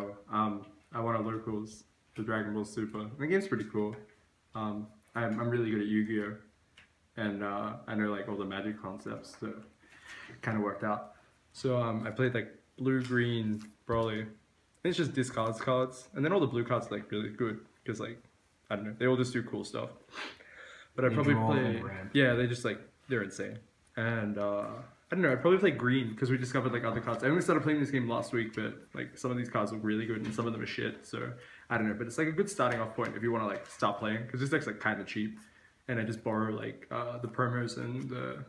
ago, I won a locals for Dragon Ball Super. The game's pretty cool. I'm really good at Yu-Gi-Oh! And I know like all the magic concepts, so it kind of worked out. So I played like blue, green, Broly. It's just discards cards, and then all the blue cards are like really good because like I don't know, they all just do cool stuff. But I probably play, yeah, they're insane. And I don't know, I'd probably play green because we discovered like other cards. I only started playing this game last week, but like some of these cards look really good and some of them are shit. So I don't know, but it's like a good starting off point if you want to like start playing because this deck's like kind of cheap, and I just borrow like the promos and the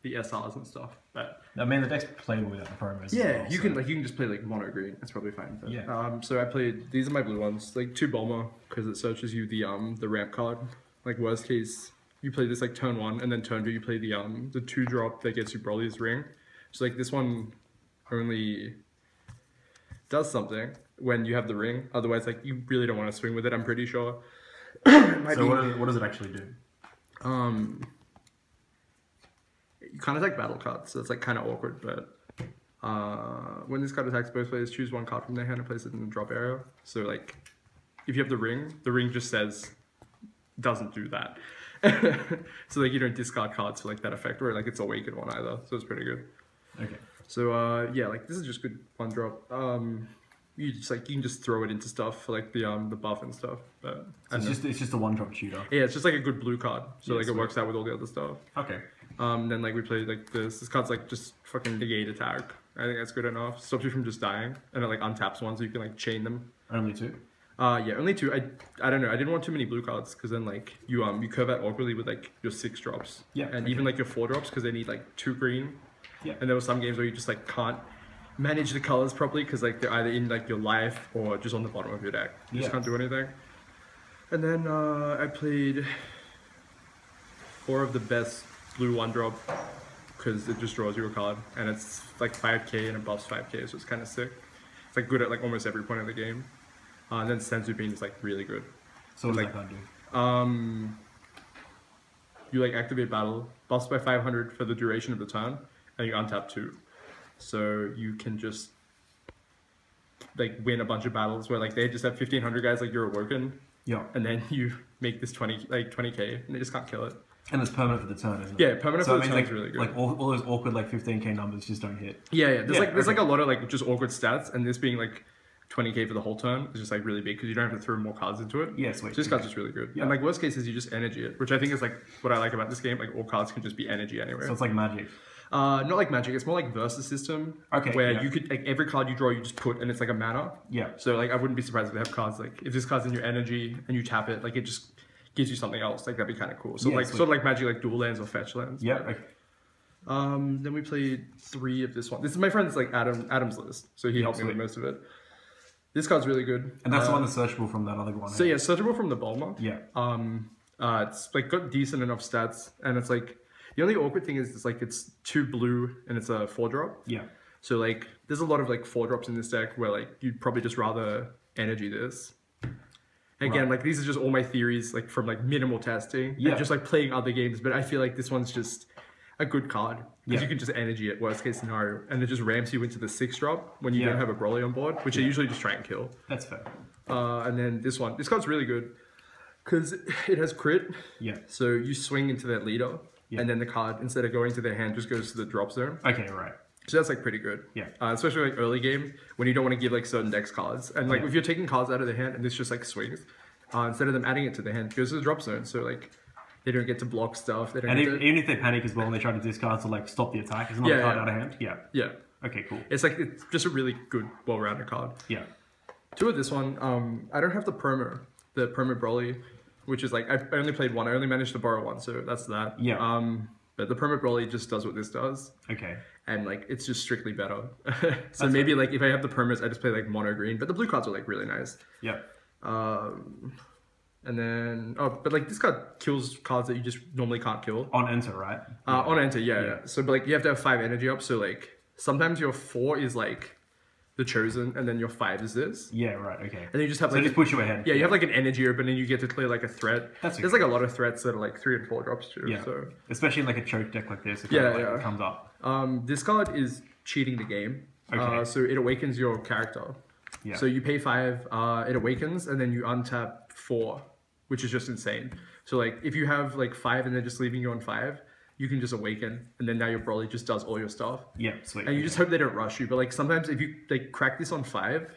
SRs and stuff. But I mean, the deck's playable without the promos. Yeah, you can just play like mono green. That's probably fine. But, yeah. So I played, these are my blue ones, like 2 Bulma because it searches you the ramp card. Like worst case, you play this like turn 1, and then turn 2 you play the 2-drop that gets you Broly's ring. So like this one only does something when you have the ring. Otherwise, like you really don't want to swing with it. I'm pretty sure. So what does it actually do? You kind of like battle cards, so it's like kind of awkward. But when this card attacks both players, choose 1 card from their hand and place it in the drop area. So like, if you have the ring just says doesn't do that. So like you don't discard cards for like that effect, or like it's a awakened one either. So it's pretty good. Okay. So yeah, like this is just good 1-drop. You can just throw it into stuff for like the buff and stuff. But so it's just a 1-drop shooter. Yeah, it's just like a good blue card. So like it works out with all the other stuff. Okay. Then like we played like this. This card's like just fucking negate attack. I think that's good enough. Stops you from just dying, and it like untaps one so you can like chain them. Only 2. Yeah, only 2. I don't know. I didn't want too many blue cards because then like you curve out awkwardly with like your 6 drops. Yeah. And even like your 4 drops because they need like 2 green. Yeah. And there were some games where you just like can't manage the colors properly because like they're either in like your life or just on the bottom of your deck. You just can't do anything. And then I played 4 of the best blue 1-drop because it just draws you a card and it's like 5k and it buffs 5k, so it's kind of sick. It's like good at like almost every point of the game. And then Senzu Bean is like really good. So what does that card do? You like activate battle, buffs by 500 for the duration of the turn, and you untap 2. So you can just like win a bunch of battles where like they just have 1500 guys like you're awoken. Yeah. And then you make this 20k and they just can't kill it. And it's permanent for the turn, isn't it? Yeah, permanent for the turn is really good. Like all those awkward like 15k numbers just don't hit. Yeah. There's like a lot of like just awkward stats, and this being like 20k for the whole turn is just like really big because you don't have to throw more cards into it. Yeah, sweet. So this card's just really good. Yeah. And like worst case is you just energy it, which I think is like what I like about this game. Like all cards can just be energy anywhere. So it's like magic. Not like magic. It's more like versus system. Okay. Where you could like every card you draw you just put, and it's like a mana. Yeah. So like I wouldn't be surprised if they have cards like if this card's in your energy and you tap it, like it just gives you something else. Like that'd be kind of cool. So like sort of like magic, like dual lands or fetch lands. Yeah. Okay. Then we played 3 of this one. This is my friend's like Adam's list, so he helped me with most of it. This card's really good. And that's the one that's searchable from that other one. So yeah, searchable from the Bulma. Yeah. It's like got decent enough stats, and it's like the only awkward thing is it's like it's 2 blue and it's a 4-drop. Yeah. So like there's a lot of like 4-drops in this deck where like you'd probably just rather energy this. Again, like these are just all my theories like from like minimal testing and just like playing other games, but I feel like this one's just a good card because you can just energy it worst case scenario, and it just ramps you into the 6-drop when you don't have a Broly on board, which I usually just try and kill. That's fair. And then this card's really good because it has crit. Yeah. So you swing into that leader, and then the card instead of going to their hand just goes to the drop zone. Okay, right. So that's like pretty good. Yeah. Especially like early game when you don't want to give like certain decks cards, and like if you're taking cards out of their hand and this just like swings, instead of them adding it to their hand, it goes to the drop zone. So like they don't get to block stuff. They don't even if they panic as well and they try to discard to like stop the attack, is another card out of hand. Yeah. Yeah. Okay, cool. It's just a really good, well-rounded card. Yeah. 2 of this one. I don't have the promo Broly, which is like I only played 1. I only managed to borrow 1, so that's that. Yeah. But the promo Broly just does what this does. Okay. And like it's just strictly better. So maybe like if I have the promos, I just play like mono green. But the blue cards are like really nice. Yeah. And then but like this card kills cards that you just normally can't kill. On enter, right? On enter, yeah. So but like you have to have 5 energy up. So like sometimes your 4 is like the chosen, and then your 5 is this. Yeah, right, okay. And then you just have like just push you ahead. Yeah, you have like an energy open, and you get to clear like a threat. There's like a lot of threats that are like 3 and 4 drops too. Yeah. So especially in like a choke deck like this, if it comes up. This card is cheating the game. Okay. So it awakens your character. Yeah. So you pay 5, it awakens, and then you untap 4, which is just insane. So like if you have like 5 and they're just leaving you on 5, you can just awaken, and then now your Broly just does all your stuff. Yeah, sweet. And you just hope they don't rush you. But like sometimes if you like crack this on 5,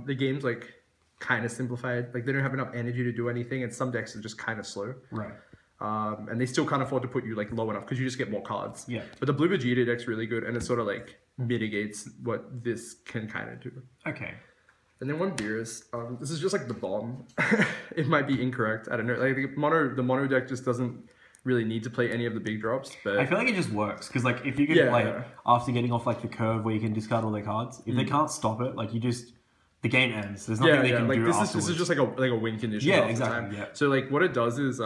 the game's like kind of simplified. Like they don't have enough energy to do anything, and some decks are just kind of slow. Right. And they still can't afford to put you like low enough because you just get more cards. Yeah. But the Blue Vegeta deck's really good, and it sort of like mitigates what this can kind of do. Okay. And then one Beerus, this is just like the bomb. It might be incorrect. I don't know. Like the mono deck just doesn't really need to play any of the big drops. But I feel like it just works because like if you can play it after getting off like the curve where you can discard all their cards, if they can't stop it, like you just the game ends. There's nothing they can like do this is just like a win condition. Yeah, exactly. Yeah. So like what it does is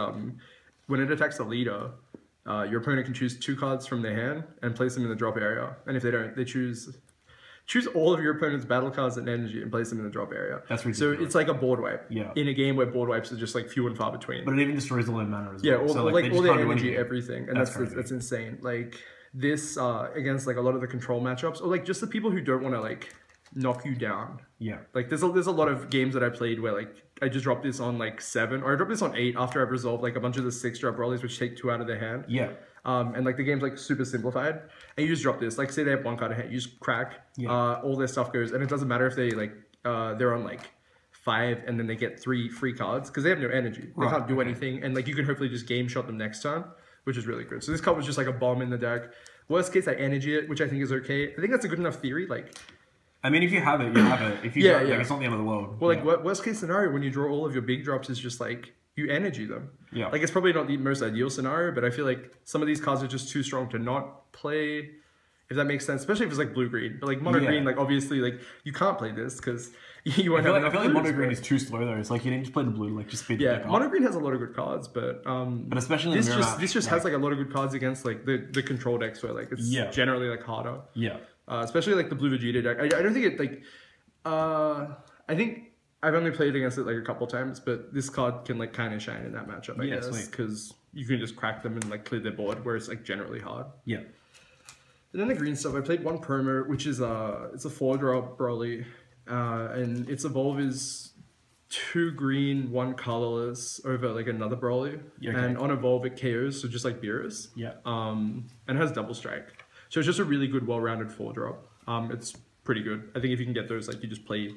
when it attacks the leader, your opponent can choose 2 cards from their hand and place them in the drop area. And if they don't, they choose all of your opponent's battle cards and energy and place them in the drop area. That's ridiculous. So it's like a board wipe. Yeah. In a game where board wipes are just like few and far between. But it even destroys all their mana as well. Yeah, all, so, like all their energy, anything. everything. And that's insane. Like this against like a lot of the control matchups, or like just the people who don't want to like knock you down. Yeah. Like there's a lot of games that I played where like I just dropped this on like 7, or I dropped this on 8 after I've resolved like a bunch of the 6 drop rollies which take 2 out of their hand. Yeah. And like the game's like super simplified, and you just drop this. Like say they have 1 card in hand, you just crack. All their stuff goes, and it doesn't matter if they like they're on like 5 and then they get 3 free cards because they have no energy. They can't do anything, and like you can hopefully just game shot them next turn, which is really good. So this card was just like a bomb in the deck. Worst case, I energy it, which I think is okay. I think that's a good enough theory. Like, I mean, if you have it, you have it. If you don't, like, it's not the end of the world. Well, like worst case scenario when you draw all of your big drops is just like you energy them. Yeah. Like it's probably not the most ideal scenario, but I feel like some of these cards are just too strong to not play, if that makes sense. Especially if it's like blue green. But like mono green, like obviously like you can't play this because you won't have enough. I feel like mono green is too slow though. It's like you need to play the blue, like just speed the deck up. Mono green has a lot of good cards, but especially in this just has like a lot of good cards against like the control decks where like it's generally like harder. Yeah. Especially like the blue Vegeta deck. I don't think it like I think I've only played against it like a couple times, but this card can like kind of shine in that matchup, I guess, because you can just crack them and like clear their board, where it's like generally hard. Yeah. And then the green stuff, I played one promo, which is it's a 4-drop Broly, and its evolve is 2 green, 1 colorless over like another Broly, and on evolve it KOs, so just like Beerus. Yeah. And it has double strike, so it's just a really good, well-rounded 4-drop. It's pretty good. I think if you can get those, like you just play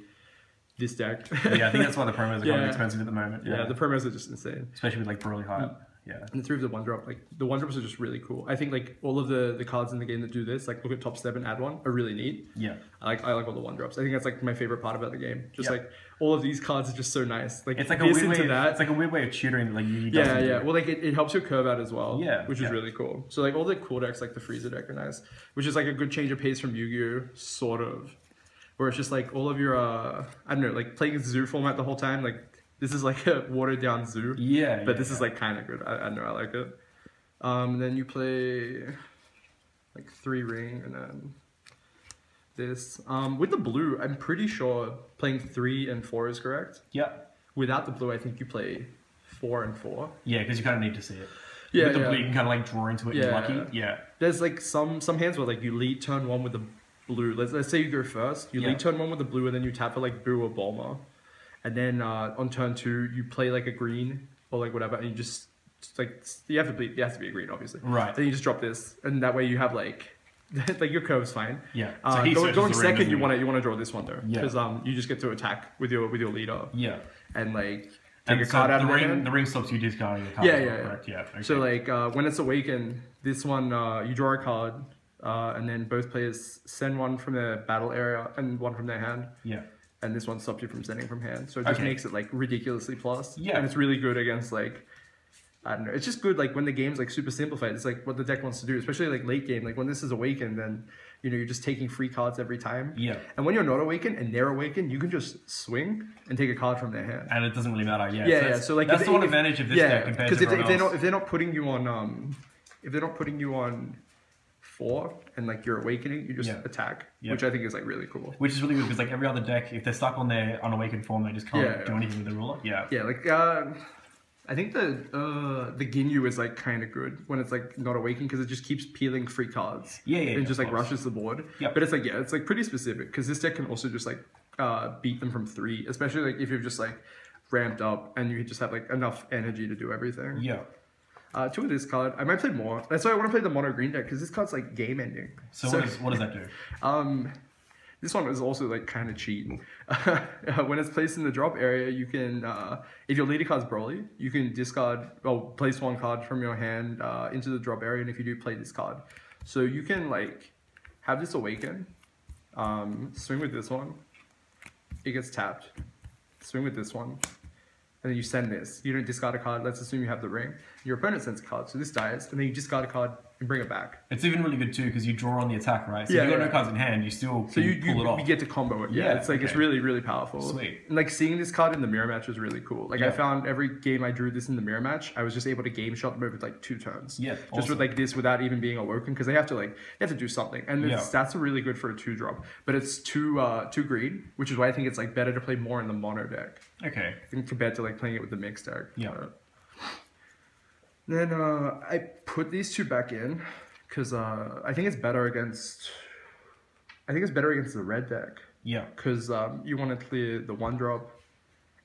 this deck. I think that's why the promos are kind of expensive at the moment. Yeah, the promos are just insane. Especially with like Broly hype. Yeah. And the 3 of the 1-drop, like the 1-drops are just really cool. I think like all of the cards in the game that do this, like look at top step and add 1, are really neat. Yeah. I like all the 1-drops. I think that's like my favorite part about the game. Just like all of these cards are just so nice. Like it's like a weird way. It's like a weird way of tutoring. Like you. Yeah. Well, like it helps your curve out as well. Yeah. Which is really cool. So like all the cool decks, like the Frieza deck, are nice. Which is like a good change of pace from Yu-Gi-Oh, sort of. Where it's just like all of your, I don't know, like playing zoo format the whole time. Like this is like a watered down zoo. Yeah. But this is like kind of good. I don't know, I like it. Then you play like 3 ring and then this. With the blue, I'm pretty sure playing 3 and 4 is correct. Yeah. Without the blue, I think you play 4 and 4. Yeah, because you kind of need to see it. Yeah, with the blue, you can kind of like draw into it. And lucky. Yeah. There's like some hands where like you lead turn 1 with the blue. Let's say you go first. You lead turn 1 with the blue, and then you tap for like Boo or Bulma, and then on turn 2 you play like a green or like whatever, and you just like you have to be a green, obviously. Right. Then you just drop this, and that way you have like like your curve's fine. Yeah. So going second, you want to draw this one though, because you just get to attack with your leader. Yeah. And like take a card out of the hand. The ring stops you discarding the card. Yeah. Okay. So like when it's awakened, this one you draw a card. And then both players send 1 from their battle area and 1 from their hand. Yeah. And this one stops you from sending from hand. So it just makes it like ridiculously plus. Yeah. And it's really good against like, I don't know. It's just good like when the game's like super simplified. It's like what the deck wants to do, especially like late game. Like when this is awakened, then you know you're just taking free cards every time. Yeah. And when you're not awakened and they're awakened, you can just swing and take a card from their hand. And it doesn't really matter. Yeah. Yeah. So like that's the one advantage of this deck compared to everyone else. If they're not putting you on 4 and like you're awakening, you just attack, which I think is like really cool. Which is really good because like every other deck, if they're stuck on their unawakened form, they just can't do anything with the ruler. Yeah. Yeah, like I think the Ginyu is like kind of good when it's like not awakened because it just keeps peeling free cards. And just like rushes the board. Yeah. But it's like it's like pretty specific because this deck can also just like beat them from 3, especially like if you're just like ramped up and you just have like enough energy to do everything. Yeah. 2 of this card. I might play more. That's why I want to play the mono green deck, because this card's like game ending. So what does that do? This one is also like kind of cheat. When it's placed in the drop area, you can, if your leader card's Broly, you can discard, place 1 card from your hand into the drop area, and if you do, play this card. So you can like have this awaken, swing with this one, it gets tapped, swing with this one, and then you send this. You don't discard a card. Let's assume you have the ring. Your opponent sends a card, so this dies, and then you discard a card and bring it back. It's even really good too because you draw on the attack, right? So if you've got no cards in hand, you still pull it off. You get to combo it. Yeah, it's like it's really, really powerful. Sweet. And like seeing this card in the mirror match was really cool. Like I found every game I drew this in the mirror match, I was just able to game shot them over like 2 turns. Yeah, just with like this without even being awoken, because they have to do something. And the stats are really good for a 2-drop, but it's two green, which is why I think it's like better to play more in the mono deck. Okay. I think compared to like playing it with the mixed deck. Yeah. Then I put these 2 back in because I think it's better against the red deck. Yeah. Because you want to clear the 1-drop,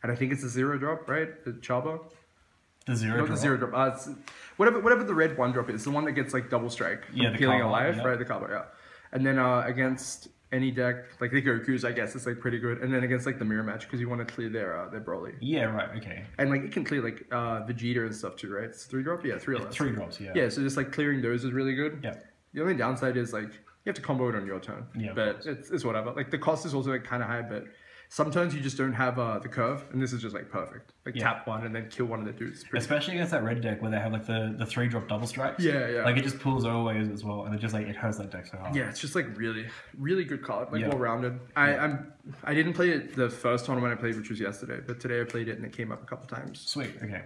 and I think it's a 0-drop, right? The Chaba. The 0-drop. The 0-drop. It's whatever the red 1-drop is, the one that gets like double strike. Yeah, the healing Kaba, alive, right? The Kaba, yeah. And then against any deck, like the Goku's, I guess it's like pretty good. And then against like the mirror match, because you want to clear their Broly. Yeah, right. Okay. And like it can clear like Vegeta and stuff too, right? It's 3-drop. Yeah, 3 less. 3 drops. Yeah. Yeah, so just like clearing those is really good. Yeah. The only downside is like you have to combo it on your turn. Yeah. But it's whatever. Like the cost is also like kind of high, but sometimes you just don't have the curve, and this is just like perfect. Like tap 1 and then kill one of the dudes. Especially against that red deck where they have like the 3-drop double strikes. Yeah, yeah. Like it just pulls always as well, and it just like it hurts that deck so hard. Yeah, it's just like really, really good card. Like well rounded. I didn't play it the first tournament I played, which was yesterday, but today I played it and it came up a couple times. Sweet. Okay.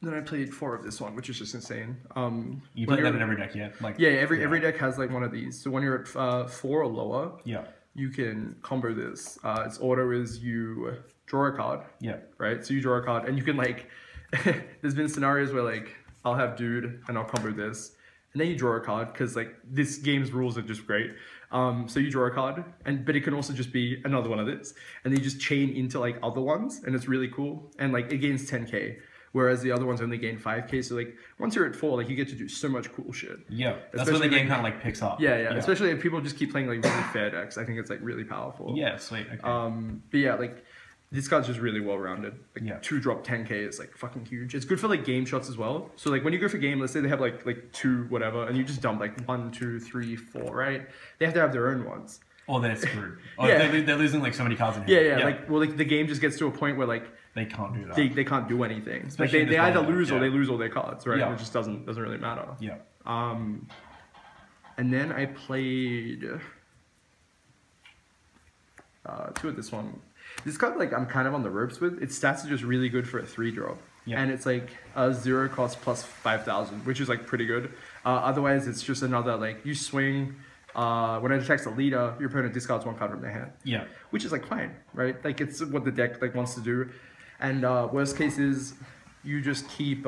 Then I played 4 of this one, which is just insane. You played that in every deck yet? Like every deck has like one of these. So when you're at 4 or lower, you can combo this. Its order is you draw a card. Yeah. Right? So you draw a card, and you can like, there's been scenarios where like, I'll have dude, and I'll combo this. And then you draw a card, because like, this game's rules are just great. So you draw a card, but it can also just be another one of this. And then you just chain into like other ones, and it's really cool. And like, it gains 10k. Whereas the other ones only gain 5k, so like once you're at 4, like you get to do so much cool shit. Yeah, that's where the game kind of like picks up. Yeah. Especially if people just keep playing like really fair decks, I think it's like really powerful. Yeah, sweet. Okay. But yeah, like this card's just really well rounded. Like 2-drop 10k is like fucking huge. It's good for like game shots as well. So like when you go for game, let's say they have like 2 whatever, and you just dump like 1, 2, 3, 4, right? They have to have their own ones. Or they're screwed. Or they're losing like so many cards in hand. Yeah. Like the game just gets to a point where like they can't do that. They can't do anything. Especially like they either lose or they lose all their cards, right? Yeah. It just doesn't really matter. Yeah. And then I played 2 of this one. This card like I'm kind of on the ropes with. Its stats are just really good for a 3-drop. Yeah. And it's like a 0 cost plus 5,000, which is like pretty good. Otherwise, it's just another like you swing. When it attacks a leader, your opponent discards 1 card from their hand. Yeah. Which is like fine, right? Like it's what the deck like wants to do. And worst case is you just keep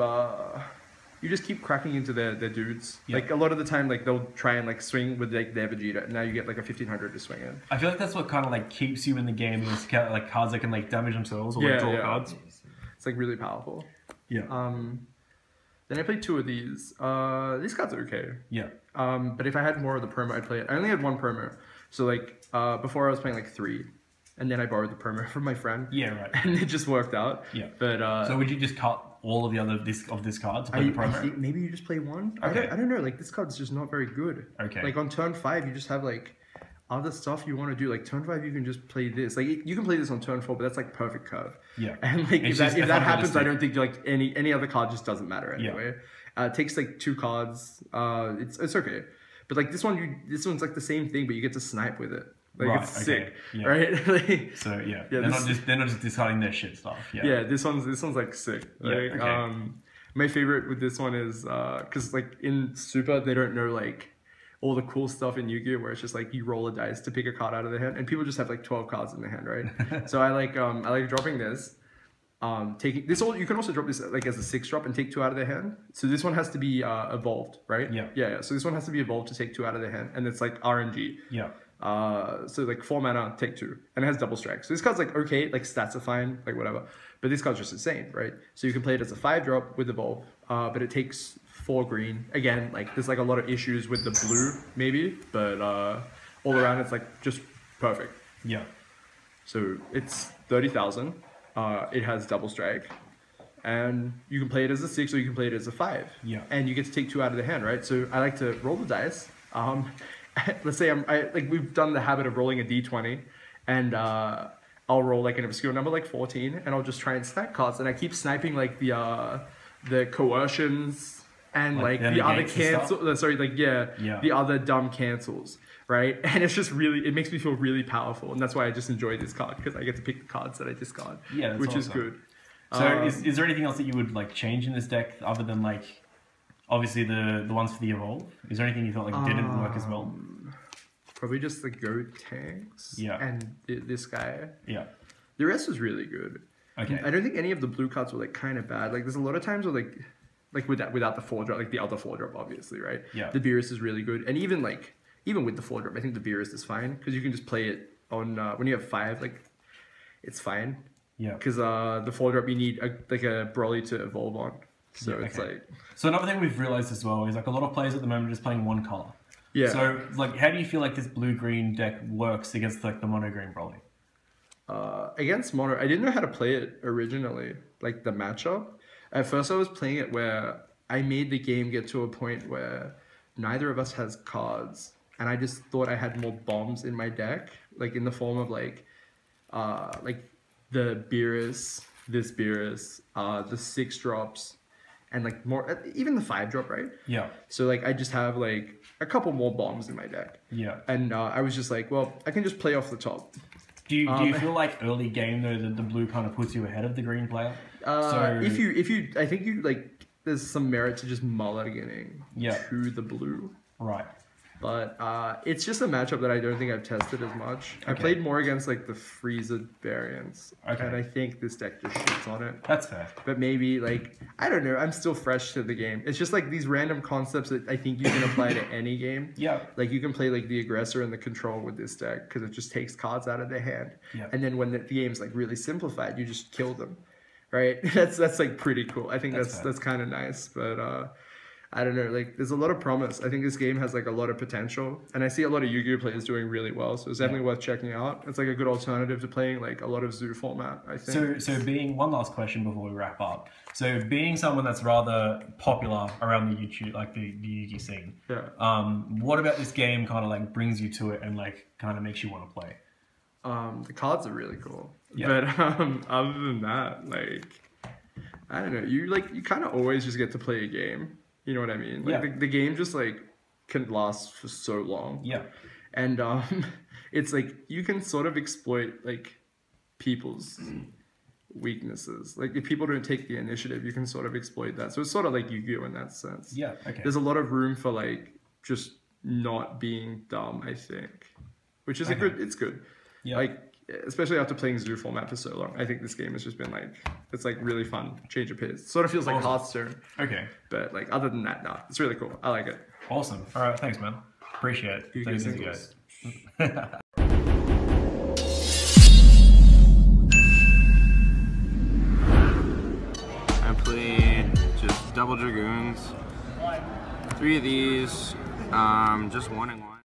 cracking into their dudes. Yep. Like a lot of the time, like they'll try and like swing with like their Vegeta, and now you get like a 1500 to swing in. I feel like that's what kind of like keeps you in the game. Is like cards that can like damage themselves or like draw cards. It's like really powerful. Yeah. Then I played 2 of these. These cards are okay. Yeah. But if I had more of the promo, I'd play it. I only had 1 promo, so like before I was playing like 3. And then I borrowed the promo from my friend. Yeah, right. And it just worked out. Yeah. But so would you just cut all of the other this card to play the promo? I think maybe you just play 1. Okay. I don't know. Like this card's just not very good. Okay. Like on turn 5, you just have like other stuff you want to do. Like turn 5, you can just play this. Like you can play this on turn 4, but that's like perfect curve. Yeah. And like if that happens, I don't think like any other card just doesn't matter anyway. Yeah. It takes like 2 cards. It's okay. But like this one's like the same thing, but you get to snipe with it. Like it's sick, right? Like, so they're not just discarding their shit stuff. Yeah, this one's like sick. Like, my favorite with this one is because like in Super they don't know like all the cool stuff in Yu-Gi-Oh where it's just like you roll a dice to pick a card out of the hand, and people just have like 12 cards in their hand, right? So I like dropping this. Taking this you can also drop this like as a 6-drop and take 2 out of their hand. So this one has to be evolved, right? Yeah. So this one has to be evolved to take 2 out of their hand, and it's like RNG. Yeah. So like 4 mana, take 2, and it has double strike. So this card's like okay, like stats are fine, like whatever. But this card's just insane, right? So you can play it as a 5-drop with Evolve, but it takes 4 green. Again, like there's like a lot of issues with the blue, maybe, but all around it's like just perfect. Yeah. So it's 30,000. It has double strike, and you can play it as a 6 or you can play it as a 5. Yeah. And you get to take 2 out of the hand, right? So I like to roll the dice. Let's say we've done the habit of rolling a d20, and I'll roll like an obscure number like 14, and I'll just try and stack cards, and I keep sniping like the coercions and like the other cancel. The other dumb cancels, right? And it's just really, it makes me feel really powerful, and that's why I just enjoy this card, because I get to pick the cards that I discard, which is good. So is there anything else that you would like change in this deck other than like obviously the ones for the Evolve? Is there anything you felt like didn't work as well? Probably just the Go tanks. Yeah. And this guy. Yeah. The rest was really good. Okay. I don't think any of the blue cards were like kind of bad. Like there's a lot of times where like without the 4-drop, like the other 4-drop obviously, right? Yeah. The Beerus is really good, and even with the 4-drop, I think the Beerus is fine, because you can just play it on when you have 5, like it's fine. Yeah. Because the 4-drop you need a Broly to evolve on. So it's like. So another thing we've realized as well is like a lot of players at the moment are just playing one color. Yeah. So like, how do you feel like this blue-green deck works against like the mono-green Broly? Against mono, I didn't know how to play it originally, like the matchup. At first I was playing it where I made the game get to a point where neither of us has cards, and I just thought I had more bombs in my deck, like in the form of like the Beerus, this Beerus, the 6-drops, and like more, even the 5-drop, right? Yeah. So like I just have like a couple more bombs in my deck. Yeah. And I was just like, well, I can just play off the top. Do you feel like early game though that the blue kind of puts you ahead of the green player? If you I think you like, there's some merit to just mulliganing to the blue. Right. But it's just a matchup that I don't think I've tested as much. I played more against like the Frieza variants, and I think this deck just shits on it. That's fair. But maybe like, I don't know. I'm still fresh to the game. It's just like these random concepts that I think you can apply to any game. Yeah. Like you can play like the aggressor and the control with this deck, because it just takes cards out of their hand. Yeah. And then when the game's like really simplified, you just kill them, right? That's like pretty cool. I think that's kind of nice, but. I don't know, like there's a lot of promise. I think this game has like a lot of potential, and I see a lot of Yu-Gi-Oh players doing really well, so it's definitely worth checking out. It's like a good alternative to playing like a lot of Zoo format, I think. So being, one last question before we wrap up. So being someone that's rather popular around the YouTube, like the Yu-Gi scene, what about this game kind of like brings you to it and like kind of makes you want to play? The cards are really cool, but other than that, like I don't know, you kind of always just get to play a game. You know what I mean? Like the game just like can last for so long. Yeah. And it's like you can sort of exploit like people's weaknesses. Like if people don't take the initiative, you can sort of exploit that. So it's sort of like Yu-Gi-Oh in that sense. Yeah. Okay. There's a lot of room for like just not being dumb, I think, which is it's good. Yeah. Like especially after playing Zoo format for so long, I think this game has just been like, it's like really fun, change of pace. Sort of feels like Hearthstone. Okay. But like other than that, no, it's really cool. I like it. Awesome. All right, thanks, man. Appreciate it. Thanks, guys. I played just double Dragoons, 3 of these, just 1 and 1.